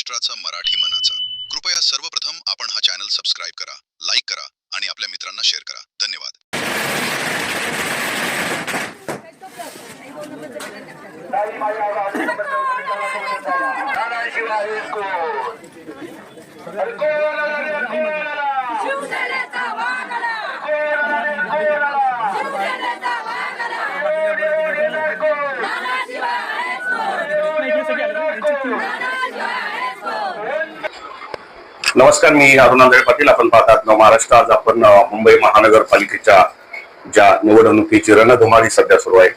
महाराष्ट्राचा मराठी मनाचा. कृपया सर्वप्रथम आपण हा चॅनल सबस्क्राइब करा, लाईक करा आणि आपल्या मित्रांना शेअर करा. धन्यवाद. नमस्कार, मी अरुण पाटील. आपण पाहतात महाराष्ट्र. आज आपण मुंबई महानगरपालिकेच्या ज्या निवडणुकीची रणधुमाळी सध्या सुरू आहे,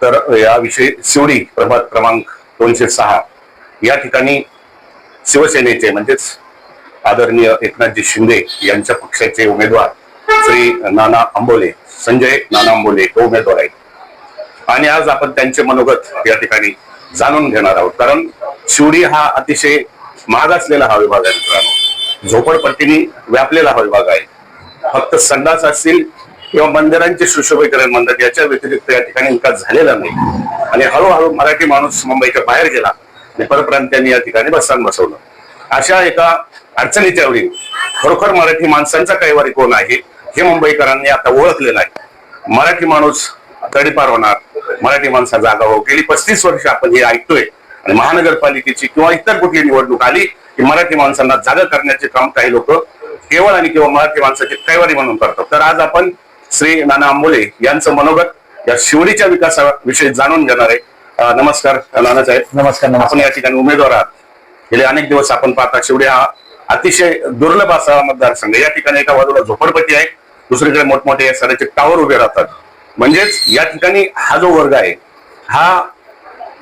तर याविषयी शिवडी प्रभाग क्रमांक 206 या ठिकाणी शिवसेनेचे म्हणजेच आदरणीय एकनाथजी शिंदे यांच्या पक्षाचे उमेदवार श्री नाना आंबोले, संजय नाना आंबोले हे उमेदवार आहेत. आणि आज आपण त्यांचे मनोगत या ठिकाणी जाणून घेणार आहोत. कारण शिवडी हा अतिशय महाग असलेला हा विभाग आहे मित्रांनो. झोपडपट्टीने व्यापलेला हा विभाग आहे. फक्त संडास असतील किंवा मंदिरांचे सुशोभीकरण म्हणतात याच्या व्यतिरिक्त या ठिकाणी विकास झालेला नाही. आणि हळूहळू मराठी माणूस मुंबईच्या बाहेर गेला आणि परप्रांत्यांनी या ठिकाणी बसस्थान बसवलं. अशा एका अडचणीच्या वेळी खरोखर मराठी माणसांचा कैवारी कोण आहे हे मुंबईकरांनी आता ओळखलेलं आहे. मराठी माणूस तडीपार होणार, मराठी माणसा जागा हो. गेली 35 वर्ष आपण हे ऐकतोय. आणि महानगरपालिकेची किंवा इतर कुठली निवडणूक आली की मराठी माणसांना जागा करण्याचे काम काही लोक केवळ आणि केवळ मराठी माणसाची कैवारी म्हणून करतात. तर आज आपण श्री नाना आंबोले यांचं मनोगत या शिवडीच्या विकासाविषयी जाणून घेणार आहे. नमस्कार नाना साहेब. नमस्कार. आपण या ठिकाणी उमेदवार आहात. गेले अनेक दिवस आपण पाहता शिवडी हा अतिशय दुर्लभ असा मतदारसंघ. या ठिकाणी एका बाजूला झोपडपट्टी आहे, दुसरीकडे मोठमोठे सराचे टावर उभे राहतात. म्हणजेच या ठिकाणी हा जो वर्ग आहे हा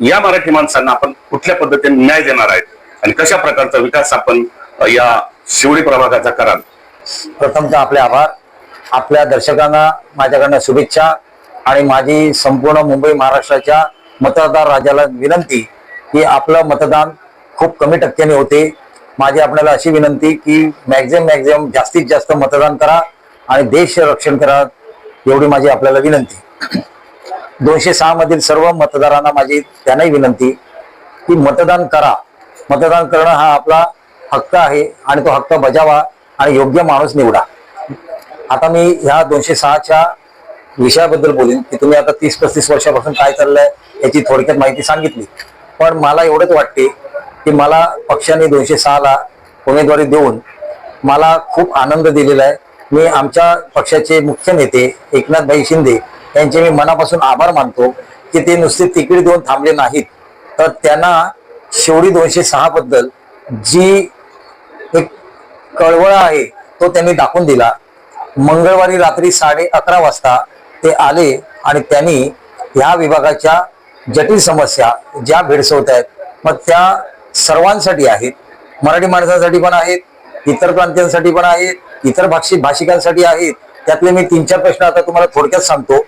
या मराठी माणसांना आपण कुठल्या पद्धतीने न्याय देणार आहेत आणि कशा प्रकारचा विकास आपण या शिवडी प्रभागाचा कराल? प्रथमतः आपले आभार. आपल्या दर्शकांना माझ्याकडनं शुभेच्छा आणि माझी संपूर्ण मुंबई महाराष्ट्राच्या मतदार राजाला विनंती की आपलं मतदान खूप कमी टक्क्याने होते. माझी आपल्याला अशी विनंती की मॅक्झिमम जास्तीत जास्त मतदान करा आणि देश रक्षण करा, एवढी माझी आपल्याला विनंती. 206 मधील सर्व मतदारांना माझी त्यांनाही विनंती की मतदान करा. मतदान करणं हा आपला हक्क आहे आणि तो हक्क बजावा आणि योग्य माणूस निवडा. आता मी ह्या 206च्या विषयाबद्दल बोलेन की तुम्ही आता 30-35 वर्षापासून काय चाललंय याची थोडक्यात माहिती सांगितली. पण मला एवढंच वाटते की मला पक्षाने 206ला उमेदवारी देऊन मला खूप आनंद दिलेला आहे. मी आमच्या पक्षाचे मुख्य नेते एकनाथभाई शिंदे यांचे मी मनापासून आभार मानतो की ते नुसते तिकीट देऊन थांबले नाहीत, तर त्यांना शिवडी 206 बद्दल जी एक कळवळा आहे तो त्यांनी दाखवून दिला. मंगळवारी रात्री 11:30 वाजता ते आले आणि त्यांनी ह्या विभागाच्या जटिल समस्या ज्या भेडसावत आहेत मग त्या सर्वांसाठी आहेत. मराठी माणसांसाठी पण आहेत, इतर प्रांतांसाठी पण आहेत, इतर भाषिकांसाठी आहेत. त्यातले मी 3-4 प्रश्न आता तुम्हाला थोडक्यात सांगतो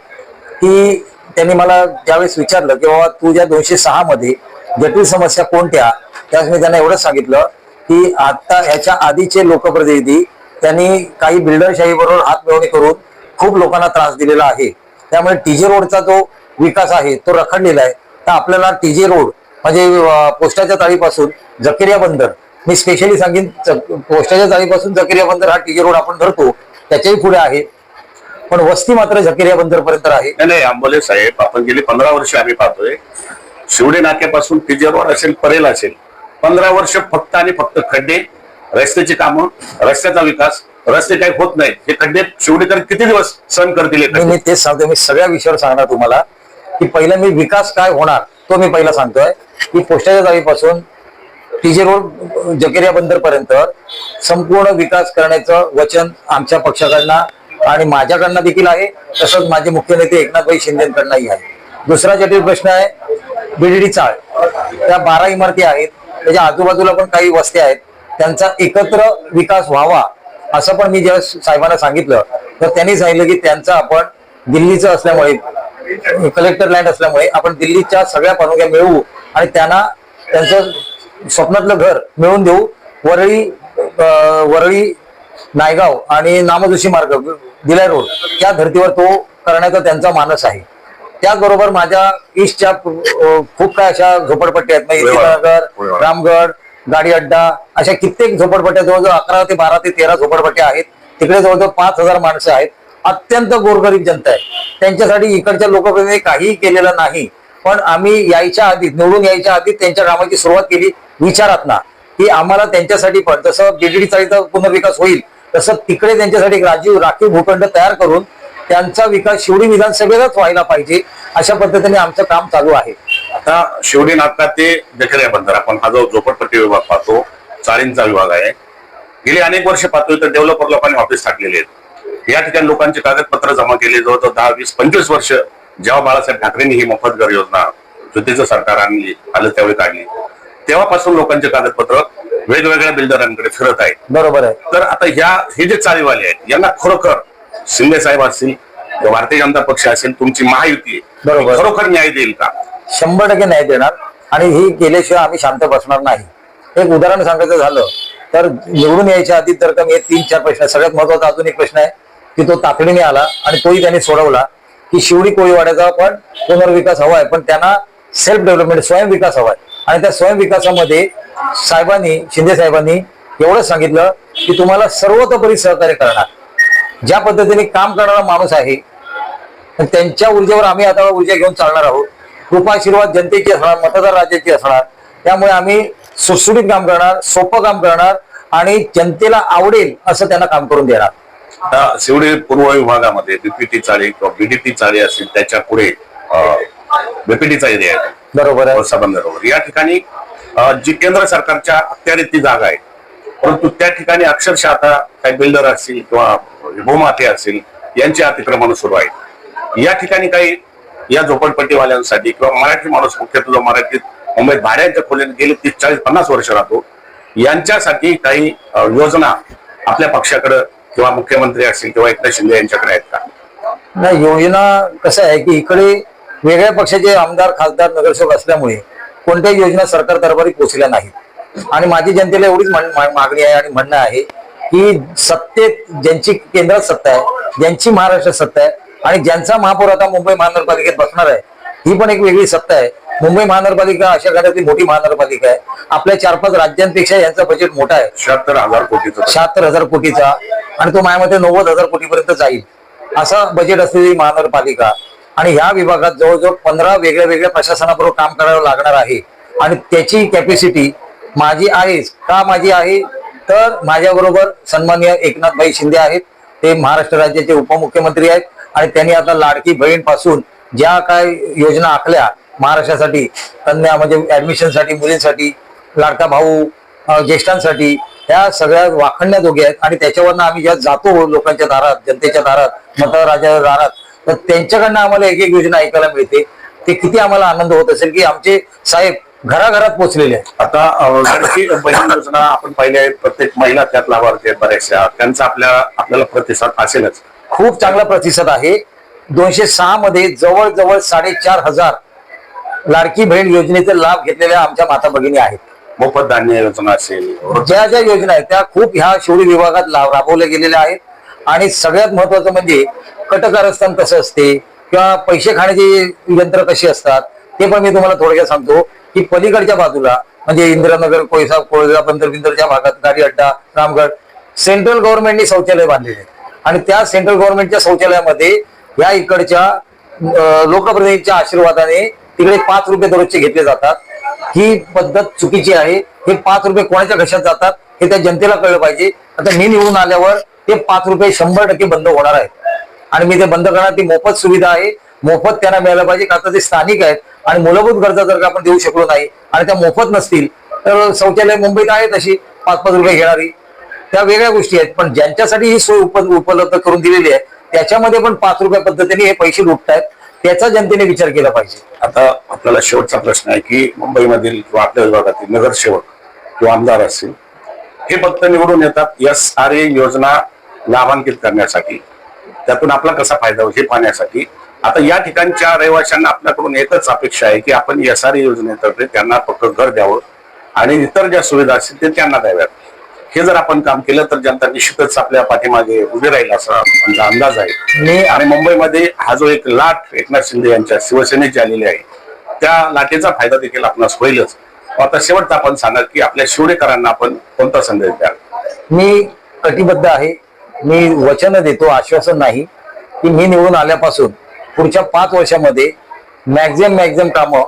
की त्यांनी मला ज्यावेळेस विचारलं की बाबा तुझ्या 206 मध्ये जटिल समस्या कोणत्या, त्यावेळेस मी त्यांना एवढंच सांगितलं की आता ह्याच्या आधीचे लोकप्रतिनिधी त्यांनी काही बिल्डरशाही बरोबर हात मिळवणी करून खूप लोकांना त्रास दिलेला आहे. त्यामुळे टीजे रोडचा जो विकास आहे तो रखडलेला आहे. तर आपल्याला टीजे रोड म्हणजे पोस्टाच्या चाळीपासून जकेरिया बंदर, मी स्पेशली सांगेन पोस्टाच्या चाळीपासून जकेरिया बंदर हा टीजे रोड आपण धरतो त्याच्याही पुढे आहे, पण वस्ती मात्र जकेरिया बंदर पर्यंत आहे. नाही आंबोले साहेब, आपण गेली 15 वर्ष आम्ही पाहतोय शिवडी नाक्यापासून टीजे रोड असेल, परेल असेल, 15 वर्ष फक्त आणि फक्त खड्डे, रस्त्याची कामं, रस्त्याचा विकास, रस्ते काही होत नाही. हे खड्डे शिवडीकर किती दिवस सहन करतील? मी तेच सांगतो. मी सगळ्या विषयावर सांगणार तुम्हाला की पहिला मी विकास काय होणार तो मी पहिला सांगतोय की पोस्टाच्या जाळीपासून टीजे रोड जकेरिया बंदर पर्यंत संपूर्ण विकास करण्याचं वचन आमच्या पक्षाकडनं आणि माझ्याकडनं देखील आहे, तसंच माझे मुख्य नेते एकनाथभाई शिंदेकडनंही आहे. दुसरा जटिल प्रश्न आहे बीडीडी चाळ. त्या 12 इमारती आहेत, त्याच्या आजूबाजूला पण काही वस्त्या आहेत, त्यांचा एकत्र विकास व्हावा असं पण मी जेव्हा साहेबांना सांगितलं तर त्यांनी सांगितलं की त्यांचं आपण दिल्लीचं असल्यामुळे कलेक्टर लँड असल्यामुळे आपण दिल्लीच्या सगळ्या परवानग्या मिळवू आणि त्यांना त्यांचं स्वप्नातलं घर मिळवून देऊ. वरळी नायगाव आणि नामजोशी मार्ग दिलाय रोड त्या धर्तीवर तो करण्याचा त्यांचा मानस आहे. त्याचबरोबर माझ्या ईस्टच्या खूप काय अशा झोपडपट्टी आहेत, इंदिरानगर, रामगड, गाडी अड्डा, अशा कित्येक झोपडपट्ट्या, जवळजवळ 11 ते 12 ते 13 झोपडपट्ट्या आहेत. तिकडे जवळजवळ 5,000 माणसं आहेत. अत्यंत गोरगरीब जनता आहे. त्यांच्यासाठी इकडच्या लोकप्रतिनिधी काहीही केलेलं नाही. पण आम्ही यायच्या आधी, निवडून यायच्या आधी त्यांच्या कामाची सुरुवात केली विचारात ना, की आम्हाला त्यांच्यासाठी पण जसं DDD चाळीचा पुनर्विकास होईल तसं तिकडे त्यांच्यासाठी राखीव भूखंड तयार करून त्यांचा विकास शिवडी विधानसभेलाच व्हायला पाहिजे, अशा पद्धतीने आमचं काम चालू आहे. आता शिवडी नाका ते जखऱ्याबंदर आपण हा जो झोपडपट्टी विभाग पाहतो, चाळींचा विभाग आहे. गेली अनेक वर्ष पाहतोय तर डेव्हलपर लोकांनी ऑफिस टाकलेले आहेत. या ठिकाणी लोकांचे कागदपत्र जमा केले. जवळजवळ 10, 20, 25 वर्ष जेव्हा बाळासाहेब ठाकरेंनी ही मोफत घर योजना युतीचं सरकार आणली आलं त्यावेळी काढली, तेव्हापासून लोकांचे कागदपत्र वेगवेगळ्या बिल्डरांकडे फिरत आहेत. बरोबर आहे. तर आता हे जे चाळीवाले आहेत यांना खरोखर शिंदे साहेब असतील, भारतीय जनता पक्ष असेल, तुमची महायुती बरोबर. खरोखर न्याय देईल का? 100% न्याय देणार, आणि ही केल्याशिवाय आम्ही शांत बसणार नाही. एक उदाहरण सांगायचं झालं तर निवडून यायच्या आधी तर कमी 3-4 प्रश्न, सगळ्यात महत्वाचा अजून एक प्रश्न आहे की तो तातडीने आला आणि तोही त्यांनी सोडवला, की शिवडी कोळीवाड्याचा पण पुनर्विकास हवाय, पण त्यांना सेल्फ डेव्हलपमेंट, स्वयं विकास हवाय. आणि त्या स्वयं विकासामध्ये शिंदे साहेबांनी एवढंच सांगितलं की तुम्हाला सर्वतोपरी सहकार्य करणार. ज्या पद्धतीने काम करणारा माणूस आहे त्यांच्या ऊर्जेवर आम्ही आता ऊर्जा घेऊन चालणार आहोत. कृपाशीर्वाद जनतेची असणार, मतदार राज्याची असणार. त्यामुळे आम्ही सुटसुटीत काम करणार, सोपं काम करणार आणि जनतेला आवडेल असं त्यांना काम करून देणार. आता शिवडी पूर्व विभागामध्ये बीपीटी चाळी किंवा बीडीटी चाळी असेल, त्याच्या पुढे बीपीटीचा एरिया आहे. बरोबर आहे. बरोबर. या ठिकाणी जी केंद्र सरकारच्या अखत्यारीत ती जागा आहे, परंतु त्या ठिकाणी अक्षरशः आता काही बिल्डर असतील किंवा भूमाते असतील यांचे अतिक्रमण सुरू आहे. या ठिकाणी काही या झोपडपट्टीवाल्यांसाठी किंवा मराठी माणूस, मुख्यतः जो मराठीत मुंबईत भाड्यांच्या खोलीत गेले 30, 40, 50 वर्ष राहतो, यांच्यासाठी काही योजना आपल्या पक्षाकडे किंवा मुख्यमंत्री असतील किंवा एकनाथ शिंदे यांच्याकडे आहेत का? नाही, योजना कसं आहे की इकडे वेगळ्या पक्षाचे आमदार, खासदार, नगरसेवक असल्यामुळे कोणत्याही योजना सरकार दरबारी पोहोचल्या नाहीत. आणि माझी जनतेला एवढीच मागणी आहे आणि म्हणणं आहे की सत्तेत ज्यांची केंद्रात सत्ता आहे, ज्यांची महाराष्ट्रात सत्ता आहे आणि ज्यांचा महापौर आता मुंबई महानगरपालिकेत बसणार आहे, ही पण एक वेगळी सत्ता आहे. मुंबई महानगरपालिका अशा घरातली मोठी महानगरपालिका आहे. आपल्या 4-5 राज्यांपेक्षा यांचा बजेट मोठा आहे, 76,000 कोटीचा. 76,000 कोटीचा, आणि तो माझ्या मते 90,000 कोटीपर्यंत जाईल असा बजेट असलेली महानगरपालिका. आणि ह्या विभागात जवळजवळ 15 वेगळ्या प्रशासनाबरोबर काम करावं लागणार आहे. आणि त्याची कॅपॅसिटी माझी आहेच. का माझी आहे तर माझ्याबरोबर सन्माननीय एकनाथभाई शिंदे आहेत, ते महाराष्ट्र राज्याचे उपमुख्यमंत्री आहेत. आणि त्यांनी आता लाडकी बहीण पासून ज्या काय योजना आखल्या महाराष्ट्रासाठी, कन्या म्हणजे ऍडमिशनसाठी, मुलींसाठी, लाडका भाऊ, ज्येष्ठांसाठी, ह्या सगळ्या वाखणण्याजोग्या आहेत. आणि त्याच्यावरनं आम्ही जेव्हा जातो लोकांच्या दारात, जनतेच्या दारात, मतदार राजाच्या दारात, तर त्यांच्याकडनं आम्हाला एक योजना ऐकायला मिळते. ते किती आम्हाला आनंद होत असेल की आमचे साहेब घराघरात पोहोचलेले आहेत. आता लाडकी बहीण योजना आपण पाहिल्या आहेत, प्रत्येक महिला त्यात लाभार्थी आहेत बऱ्याचशा, त्यांचा आपल्याला प्रतिसाद असेलच. खूप चांगला प्रतिसाद आहे. 206 मध्ये जवळजवळ 4,500 लाडकी बहीण योजनेचे लाभ घेतलेल्या आमच्या माता भगिनी आहेत. मोफत धान्य योजना असेल, ज्या योजना आहेत त्या खूप ह्या शिवडी विभागात राबवल्या गेलेल्या आहेत. आणि सगळ्यात महत्वाचं म्हणजे कटकारस्थान कसं असते किंवा पैसे खाण्याची यंत्र कशी असतात ते पण मी तुम्हाला थोडक्यात सांगतो. की पलीकडच्या बाजूला म्हणजे इंदिरानगर, कोळगा, बंदरच्या भागात गाडी अड्डा, रामगड, सेंट्रल गव्हर्नमेंटने शौचालय बांधलेले आहेत. आणि त्या सेंट्रल गव्हर्नमेंटच्या शौचालयामध्ये या इकडच्या लोकप्रतिनिधींच्या आशीर्वादाने तिकडे 5 रुपये दररोजचे घेतले जातात. ही पद्धत चुकीची आहे. हे 5 रुपये कोणाच्या घशात जातात हे त्या जनतेला कळलं पाहिजे. आता मी निवडून आल्यावर ते 5 रुपये 100% बंद होणार आहेत. आणि मी ते बंद करणार. ती मोफत सुविधा आहे, मोफत त्यांना मिळायला पाहिजे. का तर ते स्थानिक आहेत आणि मूलभूत गरजा जर का आपण देऊ शकलो नाही आणि त्या मोफत नसतील तर शौचालय मुंबईत आहेत अशी 5-5 रुपये घेणारी, त्या वेगळ्या गोष्टी आहेत. पण ज्यांच्यासाठी ही सोय उपलब्ध करून दिलेली आहे त्याच्यामध्ये पण 5 रुपये पद्धतीने हे पैसे लुटतायत. त्याचा जनतेने विचार केला पाहिजे. आता आपल्याला शेवटचा प्रश्न आहे की मुंबईमधील किंवा आपल्या विभागातील नगरसेवक किंवा आमदार असतील, हे फक्त निवडून येतात SRA योजना लाभान्वित करण्यासाठी, त्यातून आपला कसा फायदा होईल हे पाहण्यासाठी. आता या ठिकाणच्या रहिवाशांना आपल्याकडून एकच अपेक्षा आहे की आपण SRA योजनेतर्फे त्यांना फक्त घर द्यावं आणि इतर ज्या सुविधा असतील ते त्यांना द्याव्यात. हे जर आपण काम केलं तर जनता निश्चितच आपल्या पाठीमागे उभी राहील असा आमचा अंदाज आहे. आणि मुंबईमध्ये हा जो एक लाट एकनाथ शिंदे यांच्या शिवसेनेची आलेली आहे त्या लाटेचा फायदा देखील आपणास होईलच. आता शेवटचा आपण सांगा की आपल्या शिवडेकरांना आपण कोणता संदेश द्याल? मी कटिबद्ध आहे. मी वचन देतो, आश्वासन नाही, की मी निवडून आल्यापासून पुढच्या 5 वर्षामध्ये मॅक्झिमम कामं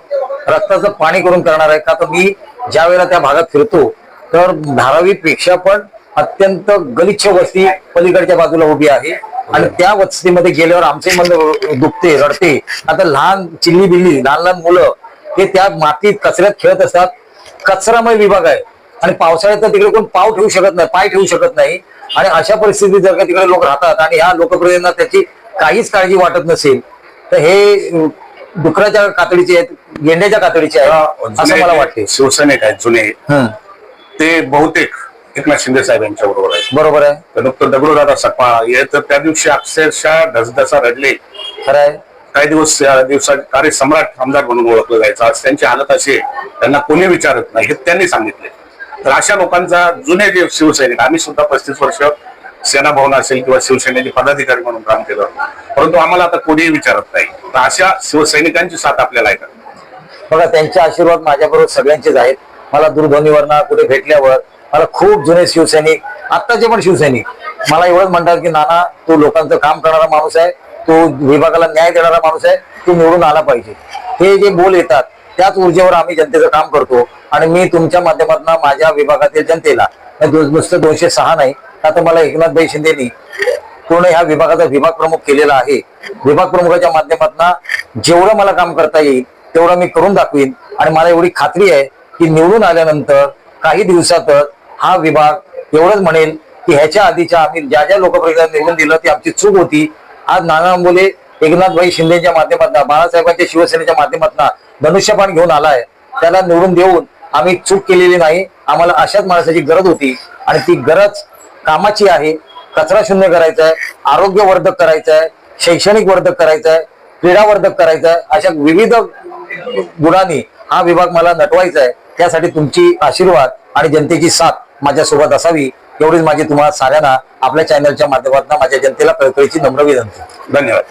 रक्ताचं पाणी करून करणार आहे. का तर मी ज्या वेळेला त्या भागात फिरतो तर धारावीपेक्षा पण अत्यंत गलिच्छ वस्ती पलीकडच्या बाजूला उभी आहे आणि त्या वस्तीमध्ये गेल्यावर आमचे मन दुखते, रडते. आता लहान चिल्ली बिल्ली लहान मुलं ते त्या मातीत कचऱ्यात खेळत असतात. कचरामय विभाग आहे आणि पावसाळ्यात तर तिकडे कोण पाय ठेवू शकत नाही आणि अशा परिस्थितीत जर का तिकडे लोक राहतात आणि ह्या लोकप्रतिनिधींना त्याची काहीच काळजी वाटत नसेल तर हे डुकराच्या कातडीचे आहेत, गेंड्याच्या कातडीचे आहेत असं मला वाटते. शिवसैनिक आहेत जुने, ते बहुतेक एकनाथ शिंदे साहेब यांच्या बरोबर आहेत. बरोबर आहे. तर डॉक्टर दगडूदादा सपकाळ हे तर त्या दिवशी अक्षरशः ढसढसा रडले. खरं आहे. काही दिवस त्या दिवसात कार्यसम्राट आमदार म्हणून ओळखलं जायचं. आज त्यांची हालत अशी आहे, त्यांना कोणी विचारत नाही हे त्यांनी सांगितले. तर अशा लोकांचा जुने जे शिवसैनिक, आम्ही सुद्धा 35 वर्ष सेना भवन असेल किंवा शिवसेनेचे पदाधिकारी म्हणून काम केलं, परंतु आम्हाला आता कोणीही विचारत नाही. तर अशा शिवसैनिकांची साथ आपल्याला आहे का? बघा, त्यांचे आशीर्वाद माझ्याबरोबर सगळ्यांचेच आहेत. मला दूरध्वनीवरनं कुठे भेटल्यावर मला खूप जुने शिवसैनिक, आत्ताचे पण शिवसैनिक मला एवढंच म्हणतात की नाना, तू लोकांचं काम करणारा माणूस आहे, तू विभागाला न्याय देणारा माणूस आहे, तू निवडून आला पाहिजे. हे जे बोल येतात त्याच ऊर्जेवर आम्ही जनतेचं काम करतो आणि मी तुमच्या माध्यमातून माझ्या विभागातील जनतेला नुसतं 206 नाही, आता मला एकनाथभाई शिंदेनी पूर्ण ह्या विभागाचा विभाग प्रमुख केलेला आहे. विभाग प्रमुखाच्या माध्यमातून जेवढं मला काम करता येईल तेवढं मी करून दाखवीन आणि मला एवढी खात्री आहे की निवडून आल्यानंतर काही दिवसातच हा विभाग एवढंच म्हणेल की ह्याच्या आधीच्या आम्ही ज्या ज्या लोकप्रतिनिधींना निवडून दिलं ती आमची चूक होती. आज नाना मुले एकनाथभाई शिंदेच्या माध्यमातून, बाळासाहेबांच्या शिवसेनेच्या माध्यमातून धनुष्यबाण घेऊन आलाय, त्याला निवडून देऊन आम्ही चूक केलेली नाही. आम्हाला अशाच माणसाची गरज होती आणि ती गरज कामाची आहे. कचरा शून्य करायचा आहे, आरोग्यवर्धक करायचं आहे, शैक्षणिक वर्धक करायचं आहे, क्रीडावर्धक करायचं आहे. अशा विविध गुणांनी हा विभाग मला नटवायचा आहे. त्यासाठी तुमची आशीर्वाद आणि जनतेची साथ माझ्यासोबत असावी एवढीच माझी तुम्हाला साऱ्यांना आपल्या चॅनलच्या माध्यमातून माझ्या जनतेला कळकळीची नम्र विनंती. धन्यवाद.